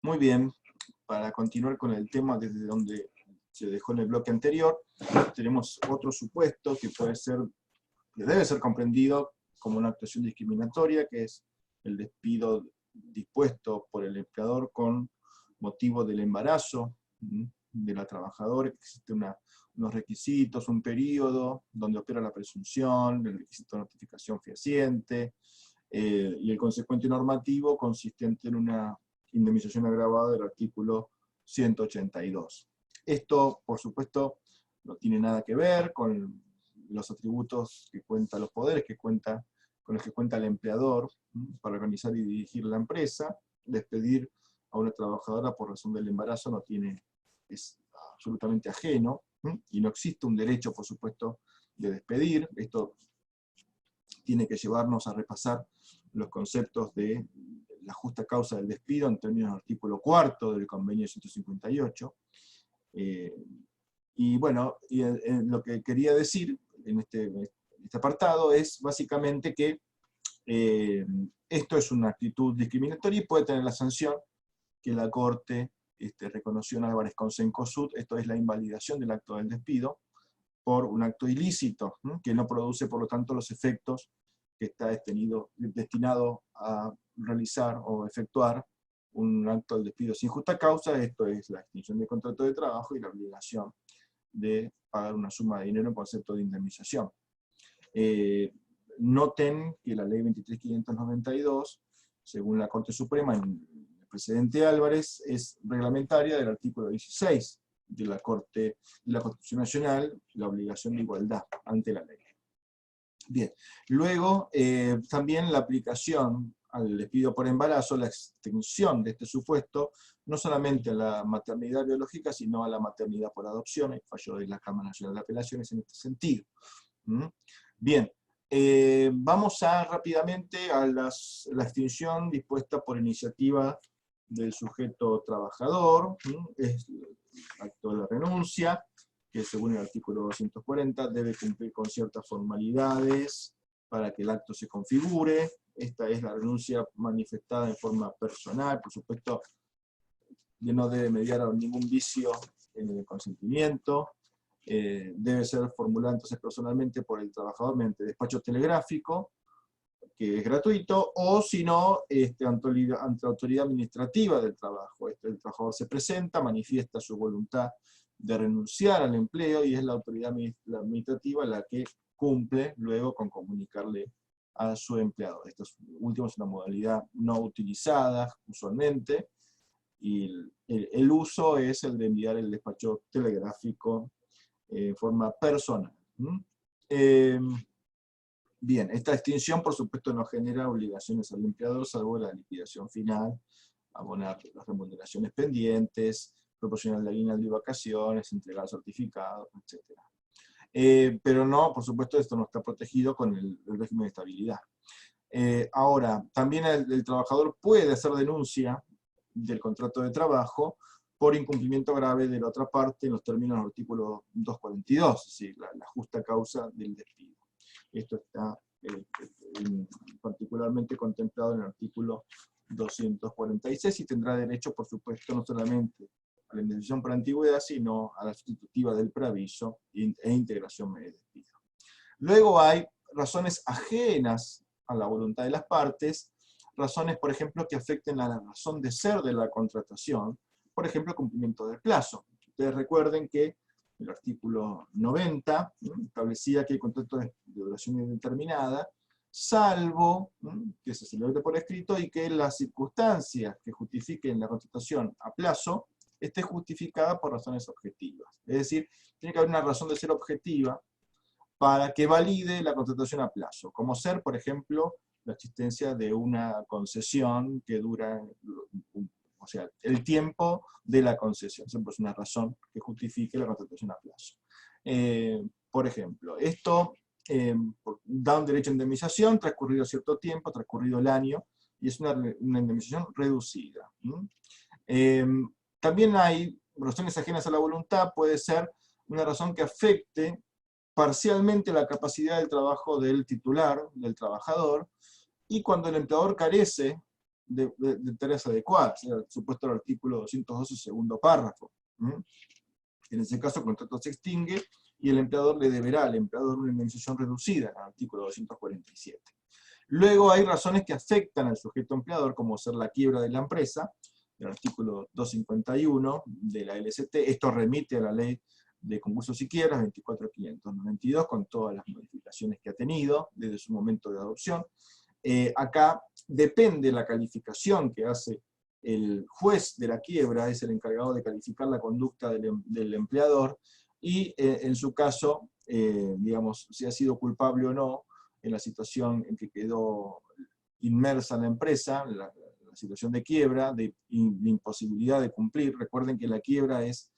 Muy bien, para continuar con el tema desde donde se dejó en el bloque anterior, tenemos otro supuesto que puede ser, que debe ser comprendido como una actuación discriminatoria, que es el despido dispuesto por el empleador con motivo del embarazo de la trabajadora, que existe unos requisitos, un periodo donde opera la presunción, el requisito de notificación fehaciente, y el consecuente normativo consistente en una indemnización agravada del artículo 182. Esto, por supuesto, no tiene nada que ver con los atributos que cuenta, los poderes con los que cuenta el empleador para organizar y dirigir la empresa. Despedir a una trabajadora por razón del embarazo es absolutamente ajeno, y no existe un derecho, por supuesto, de despedir. Esto tiene que llevarnos a repasar los conceptos de la justa causa del despido en términos del artículo 4 del convenio 158. Y bueno, lo que quería decir en este apartado es básicamente que esto es una actitud discriminatoria y puede tener la sanción que la Corte reconoció en Álvarez con Cencosud. Esto es la invalidación del acto del despido por un acto ilícito, que no produce, por lo tanto, los efectos que está destinado a realizar o efectuar un acto del despido sin justa causa. Esto es la extinción del contrato de trabajo y la obligación de pagar una suma de dinero en concepto de indemnización. Noten que la ley 23.592, según la Corte Suprema, en el precedente Álvarez, es reglamentaria del artículo 16 de la Constitución Nacional, la obligación de igualdad ante la ley. Bien, luego también la aplicación al despido por embarazo, la extensión de este supuesto, no solamente a la maternidad biológica, sino a la maternidad por adopción. El fallo de la Cámara Nacional de Apelaciones en este sentido. Bien, vamos rápidamente a la extinción dispuesta por iniciativa del sujeto trabajador. Es el acto de renuncia, que según el artículo 240 debe cumplir con ciertas formalidades para que el acto se configure. Esta es la renuncia manifestada en forma personal, por supuesto, que no debe mediar a ningún vicio en el consentimiento. Debe ser formulada entonces personalmente por el trabajador mediante despacho telegráfico, que es gratuito, o si no, ante autoridad administrativa del trabajo. El trabajador se presenta, manifiesta su voluntad de renunciar al empleo, y es la autoridad administrativa la que cumple luego con comunicarle a su empleador. Esto último es una modalidad no utilizada usualmente, y el uso es el de enviar el despacho telegráfico en forma personal. Bien, esta extinción por supuesto no genera obligaciones al empleador, salvo la liquidación final, abonar las remuneraciones pendientes, proporcionar la aguinaldo y vacaciones, entregar certificados, etc. Pero no, por supuesto, esto no está protegido con el régimen de estabilidad. Ahora, también el trabajador puede hacer denuncia del contrato de trabajo por incumplimiento grave de la otra parte en los términos del artículo 242, es decir, la justa causa del despido. Esto está particularmente contemplado en el artículo 246 y tendrá derecho, por supuesto, no solamente a la indemnización por antigüedad, sino a la sustitutiva del preaviso e integración mediante despido. Luego hay razones ajenas a la voluntad de las partes, razones, por ejemplo, que afecten a la razón de ser de la contratación, por ejemplo, cumplimiento del plazo. Ustedes recuerden que el artículo 90 establecía que el contrato de duración indeterminada, salvo que se celebre por escrito y que las circunstancias que justifiquen la contratación a plazo esté justificada por razones objetivas. Es decir, tiene que haber una razón de ser objetiva para que valide la contratación a plazo, como ser, por ejemplo, la existencia de una concesión que dura, o sea, el tiempo de la concesión. Siempre es una razón que justifique la contratación a plazo. Por ejemplo, esto da un derecho a indemnización transcurrido cierto tiempo, transcurrido el año, y es una indemnización reducida. También hay razones ajenas a la voluntad, puede ser una razón que afecte parcialmente la capacidad del trabajo del titular, del trabajador, y cuando el empleador carece de tareas adecuadas, era el supuesto del artículo 212, segundo párrafo. En ese caso, el contrato se extingue y el empleador le deberá al empleador una indemnización reducida, en el artículo 247. Luego hay razones que afectan al sujeto empleador, como ser la quiebra de la empresa, el artículo 251 de la LST. Esto remite a la ley de concursos y quiebras 24.592, con todas las modificaciones que ha tenido desde su momento de adopción. Acá depende la calificación que hace el juez de la quiebra, es el encargado de calificar la conducta del empleador, y en su caso, digamos, si ha sido culpable o no en la situación en que quedó inmersa la empresa, la situación de quiebra, de imposibilidad de cumplir. Recuerden que la quiebra es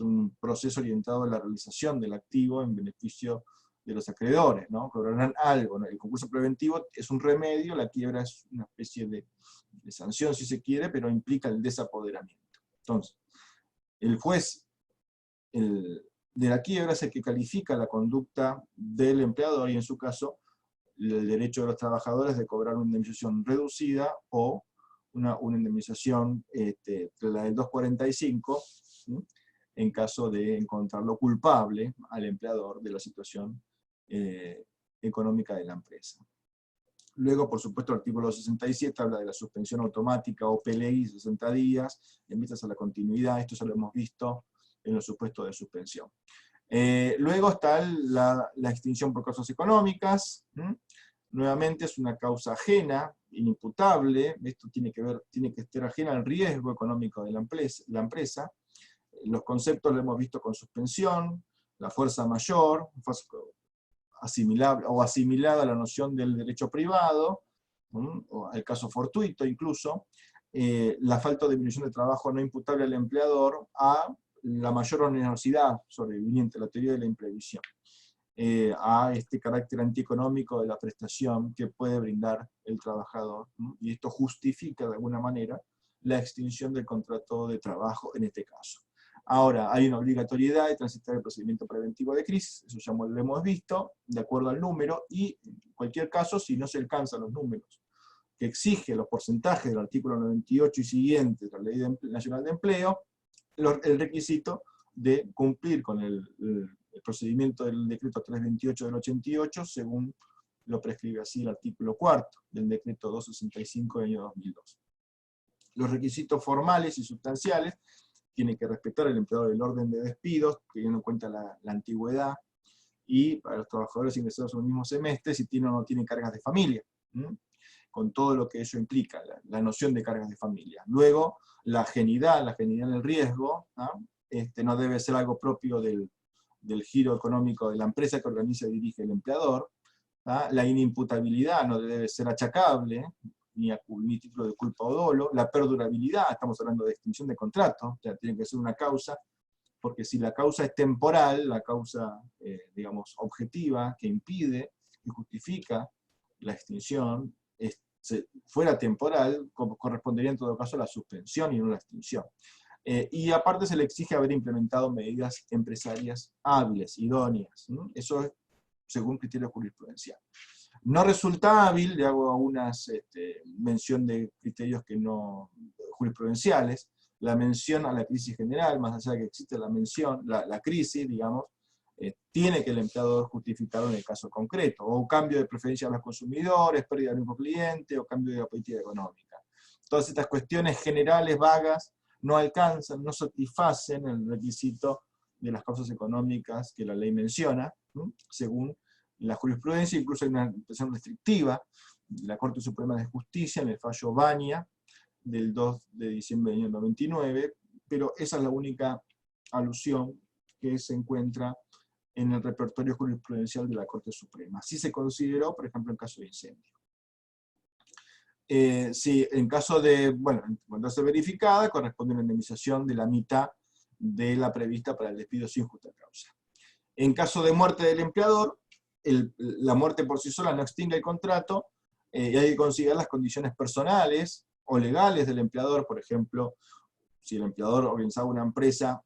un proceso orientado a la realización del activo en beneficio de los acreedores, ¿no? Cobrarán algo, ¿no? El concurso preventivo es un remedio, la quiebra es una especie de sanción, si se quiere, pero implica el desapoderamiento. Entonces, el juez de la quiebra es el que califica la conducta del empleador, y en su caso, el derecho de los trabajadores de cobrar una indemnización reducida o una indemnización, la del 245, ¿sí?, en caso de encontrarlo culpable al empleador de la situación económica de la empresa. Luego, por supuesto, el artículo 67 habla de la suspensión automática o PLI, 60 días, en vistas a la continuidad. Esto ya lo hemos visto en los supuestos de suspensión. Luego está la extinción por causas económicas. Nuevamente es una causa ajena, inimputable. Esto tiene que estar ajena al riesgo económico de la empresa. Los conceptos lo hemos visto con suspensión, la fuerza mayor, asimilable o asimilada a la noción del derecho privado, o al caso fortuito incluso, la falta de disminución de trabajo no imputable al empleador, a la mayor onerosidad sobreviniente, la teoría de la imprevisión, a este carácter antieconómico de la prestación que puede brindar el trabajador, y esto justifica de alguna manera la extinción del contrato de trabajo en este caso. Ahora, hay una obligatoriedad de transitar el procedimiento preventivo de crisis, eso ya lo hemos visto, de acuerdo al número, y en cualquier caso, si no se alcanzan los números que exige los porcentajes del artículo 98 y siguiente de la Ley Nacional de Empleo, el requisito de cumplir con el procedimiento del decreto 328 del 88, según lo prescribe así el artículo 4 del decreto 265 del año 2002. Los requisitos formales y sustanciales: tiene que respetar el empleador el orden de despidos, teniendo en cuenta la antigüedad, y para los trabajadores ingresados en el mismo semestre, si tiene o no tiene cargas de familia, con todo lo que eso implica, la noción de cargas de familia. Luego, la ajenidad en el riesgo, no debe ser algo propio del giro económico de la empresa que organiza y dirige el empleador. La inimputabilidad no debe ser achacable, ni título de culpa o dolo. La perdurabilidad, estamos hablando de extinción de contrato, o sea, tiene que ser una causa, porque si la causa es temporal, la causa, digamos, objetiva, que impide, que justifica la extinción, fuera temporal, correspondería en todo caso a la suspensión y no a la extinción. Y aparte se le exige haber implementado medidas empresarias hábiles, idóneas. Eso es según criterios jurisprudenciales. No resulta hábil, le hago algunas mención de criterios que no jurisprudenciales, la mención a la crisis general, más allá de que existe la mención, la crisis, digamos, tiene que el empleador justificarlo en el caso concreto, o cambio de preferencia a los consumidores, pérdida de un cliente, o cambio de la política económica. Todas estas cuestiones generales, vagas, no alcanzan, no satisfacen el requisito de las causas económicas que la ley menciona, según la jurisprudencia. Incluso hay una interpretación restrictiva de la Corte Suprema de Justicia en el fallo Baña del 2 de diciembre del año 99, pero esa es la única alusión que se encuentra en el repertorio jurisprudencial de la Corte Suprema. Así se consideró, por ejemplo, en caso de incendio. Si en caso de, bueno, encontrarse verificada, corresponde una indemnización de la mitad de la prevista para el despido sin justa causa. En caso de muerte del empleador, la muerte por sí sola no extingue el contrato, y hay que considerar las condiciones personales o legales del empleador. Por ejemplo, si el empleador organizaba una empresa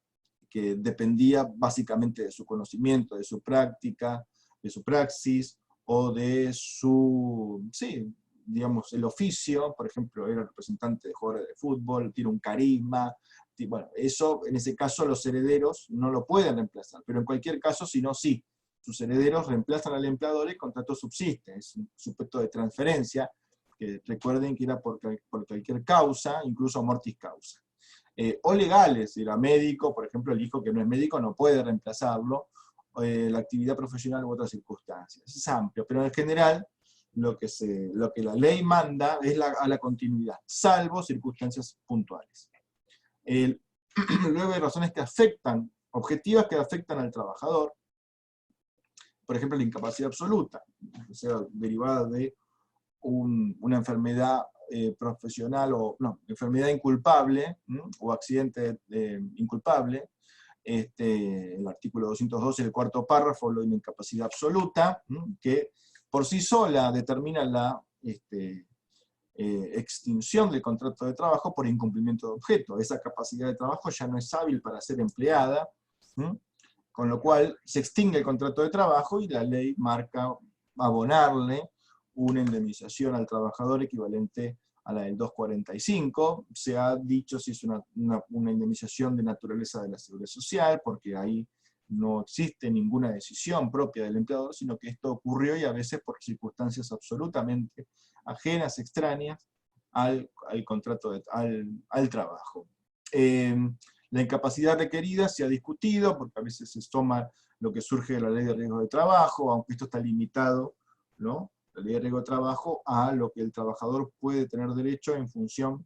que dependía básicamente de su conocimiento, de su práctica, de su praxis, o de su, digamos, el oficio, por ejemplo, era representante de jugadores de fútbol, tiene un carisma, bueno, eso en ese caso los herederos no lo pueden reemplazar, pero en cualquier caso, si no, sí, sus herederos reemplazan al empleador y el contrato subsiste, es un supuesto de transferencia, que recuerden que era por cualquier causa, incluso mortis causa. O legales, si era médico, por ejemplo, el hijo que no es médico no puede reemplazarlo, la actividad profesional u otras circunstancias. Es amplio, pero en general lo que la ley manda es a la continuidad, salvo circunstancias puntuales. Luego hay razones que afectan, objetivas que afectan al trabajador, por ejemplo, la incapacidad absoluta, o sea, derivada de una enfermedad profesional, enfermedad inculpable, o accidente inculpable. El artículo 212 del cuarto párrafo, la incapacidad absoluta, que por sí sola determina la extinción del contrato de trabajo por incumplimiento de objeto. Esa capacidad de trabajo ya no es hábil para ser empleada, con lo cual se extingue el contrato de trabajo y la ley marca abonarle una indemnización al trabajador equivalente a la del 245, se ha dicho si es una indemnización de naturaleza de la Seguridad Social, porque ahí no existe ninguna decisión propia del empleador, sino que esto ocurrió y a veces por circunstancias absolutamente ajenas, extrañas al contrato, al trabajo. La incapacidad requerida se ha discutido, porque a veces se toma lo que surge de la ley de riesgo de trabajo, aunque esto está limitado, ¿no? La ley de riesgo de trabajo a lo que el trabajador puede tener derecho en función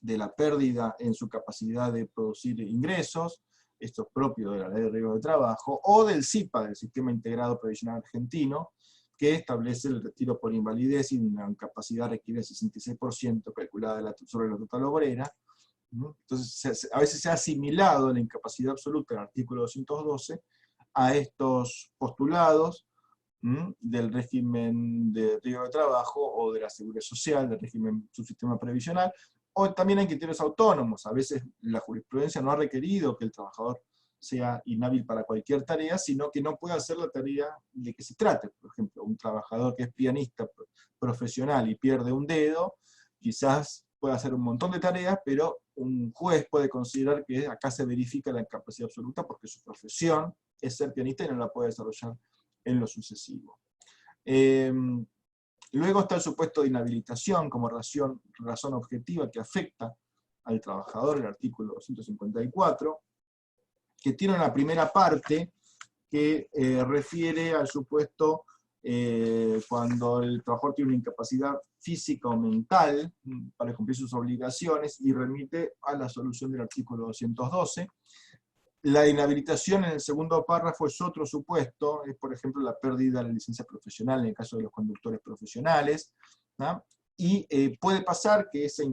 de la pérdida en su capacidad de producir ingresos, esto es propio de la ley de riesgo de trabajo, o del SIPA, del Sistema Integrado Previsional Argentino, que establece el retiro por invalidez y una capacidad requiere el 66% calculada sobre la total obrera. Entonces, a veces se ha asimilado la incapacidad absoluta del artículo 212 a estos postulados del régimen de riesgo de trabajo o de la seguridad social, del régimen subsistema previsional, o también hay criterios autónomos. A veces la jurisprudencia no ha requerido que el trabajador sea inhábil para cualquier tarea, sino que no puede hacer la tarea de que se trate. Por ejemplo, un trabajador que es pianista profesional y pierde un dedo, quizás puede hacer un montón de tareas, pero un juez puede considerar que acá se verifica la incapacidad absoluta porque su profesión es ser pianista y no la puede desarrollar en lo sucesivo. Luego está el supuesto de inhabilitación como razón objetiva que afecta al trabajador, el artículo 254, que tiene una primera parte que refiere al supuesto cuando el trabajador tiene una incapacidad física o mental para cumplir sus obligaciones y remite a la solución del artículo 212. La inhabilitación en el segundo párrafo es otro supuesto, es por ejemplo la pérdida de la licencia profesional en el caso de los conductores profesionales, ¿no? Y puede pasar que esa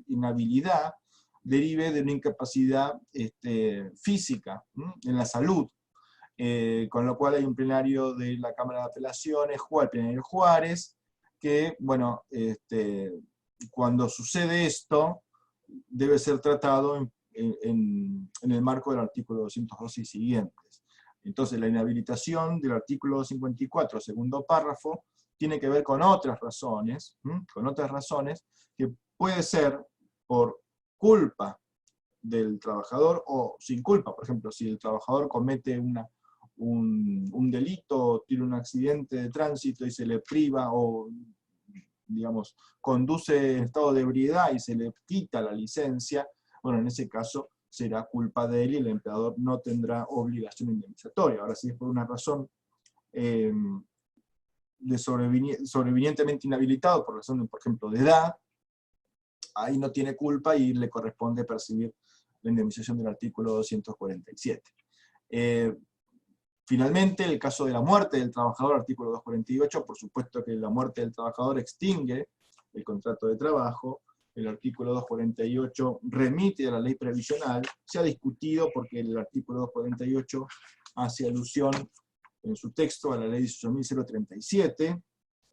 inhabilidad derive de una incapacidad física, ¿no? En la salud, con lo cual hay un plenario de la Cámara de Apelaciones, el plenario Juárez, que, bueno, cuando sucede esto, debe ser tratado en el marco del artículo 212 y siguientes. Entonces, la inhabilitación del artículo 254, segundo párrafo, tiene que ver con otras razones, que puede ser por culpa del trabajador o sin culpa. Por ejemplo, si el trabajador comete un delito, tiene un accidente de tránsito y se le priva o, digamos, conduce en estado de ebriedad y se le quita la licencia, bueno, en ese caso será culpa de él y el empleador no tendrá obligación indemnizatoria. Ahora, si es por una razón sobrevinientemente inhabilitado, por razón, por ejemplo, de edad, ahí no tiene culpa y le corresponde percibir la indemnización del artículo 247. Finalmente, el caso de la muerte del trabajador, artículo 248, por supuesto que la muerte del trabajador extingue el contrato de trabajo. El artículo 248 remite a la ley previsional. Se ha discutido porque el artículo 248 hace alusión en su texto a la ley 18.037,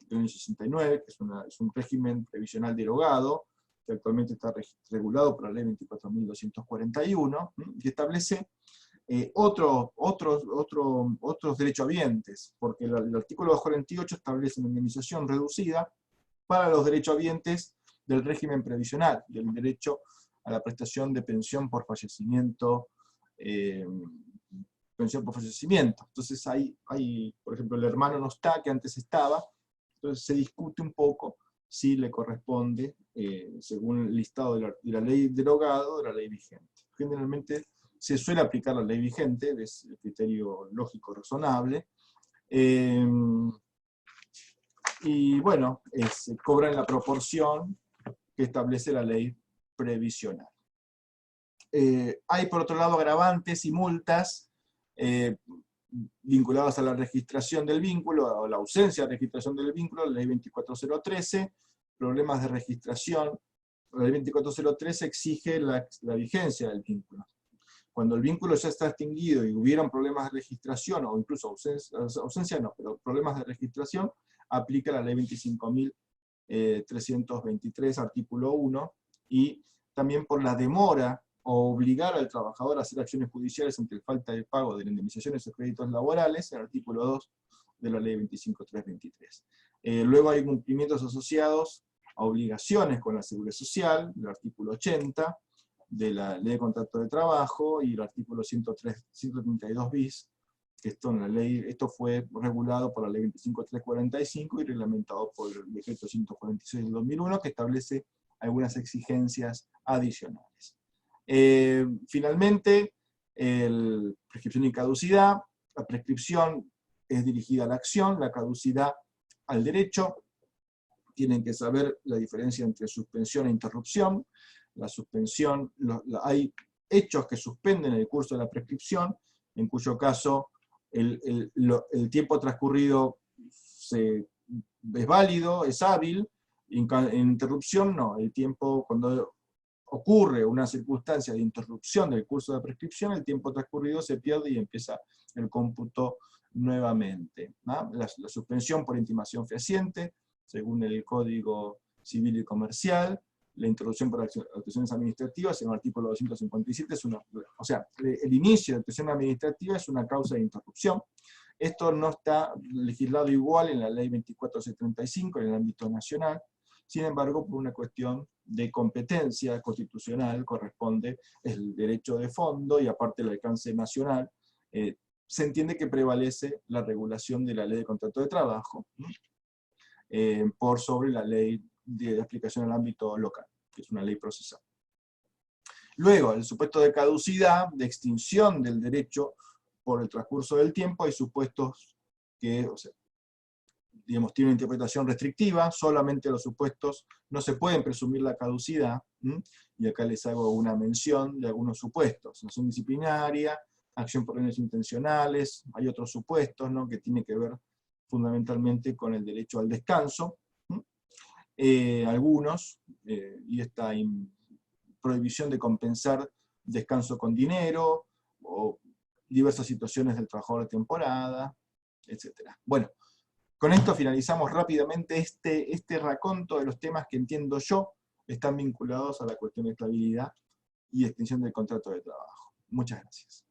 del año 69, que es un régimen previsional derogado, que actualmente está regulado por la ley 24.241, que establece otros derechohabientes, porque el artículo 248 establece una indemnización reducida para los derechohabientes del régimen previsional, del derecho a la prestación de pensión por fallecimiento, Entonces hay, por ejemplo, el hermano no está, que antes estaba, entonces se discute un poco si le corresponde, según el listado de la ley derogado, de la ley vigente. Generalmente se suele aplicar la ley vigente, es el criterio lógico razonable, y bueno, se cobra en la proporción que establece la ley previsional. Hay por otro lado agravantes y multas vinculadas a la registración del vínculo, o la ausencia de registración del vínculo, la ley 24013, problemas de registración. La ley 24013 exige la vigencia del vínculo. Cuando el vínculo ya está extinguido y hubieron problemas de registración, o incluso ausencia no, pero problemas de registración, aplica la ley 25.323, artículo 1, y también por la demora o obligar al trabajador a hacer acciones judiciales ante falta de pago de indemnizaciones o créditos laborales, el artículo 2 de la ley 25.323. Luego hay cumplimientos asociados a obligaciones con la Seguridad Social, el artículo 80 de la Ley de Contrato de Trabajo, y el artículo 132 bis, que esto fue regulado por la Ley 25.345 y reglamentado por el Decreto 146 del 2001, que establece algunas exigencias adicionales. Finalmente, prescripción y caducidad. La prescripción es dirigida a la acción, la caducidad al derecho. Tienen que saber la diferencia entre suspensión e interrupción. La suspensión, hay hechos que suspenden el curso de la prescripción, en cuyo caso el tiempo transcurrido es válido, es hábil. En interrupción no, el tiempo, cuando ocurre una circunstancia de interrupción del curso de prescripción, el tiempo transcurrido se pierde y empieza el cómputo nuevamente, ¿no? La suspensión por intimación fehaciente, según el Código Civil y Comercial. La introducción por actuaciones administrativas, en el artículo 257, el inicio de actuación administrativa es una causa de interrupción. Esto no está legislado igual en la ley 24.635 en el ámbito nacional. Sin embargo, por una cuestión de competencia constitucional, corresponde el derecho de fondo y aparte el alcance nacional, se entiende que prevalece la regulación de la ley de contrato de trabajo por sobre la ley de aplicación al ámbito local, que es una ley procesal. Luego, el supuesto de caducidad, de extinción del derecho por el transcurso del tiempo, hay supuestos que, digamos, tiene una interpretación restrictiva, solamente los supuestos no se pueden presumir la caducidad, y acá les hago una mención de algunos supuestos: sanción disciplinaria, acción por daños intencionales, hay otros supuestos, ¿no?, que tienen que ver fundamentalmente con el derecho al descanso, algunos, y esta prohibición de compensar descanso con dinero, o diversas situaciones del trabajador de temporada, etc. Bueno, con esto finalizamos rápidamente este raconto de los temas que entiendo yo están vinculados a la cuestión de estabilidad y extinción del contrato de trabajo. Muchas gracias.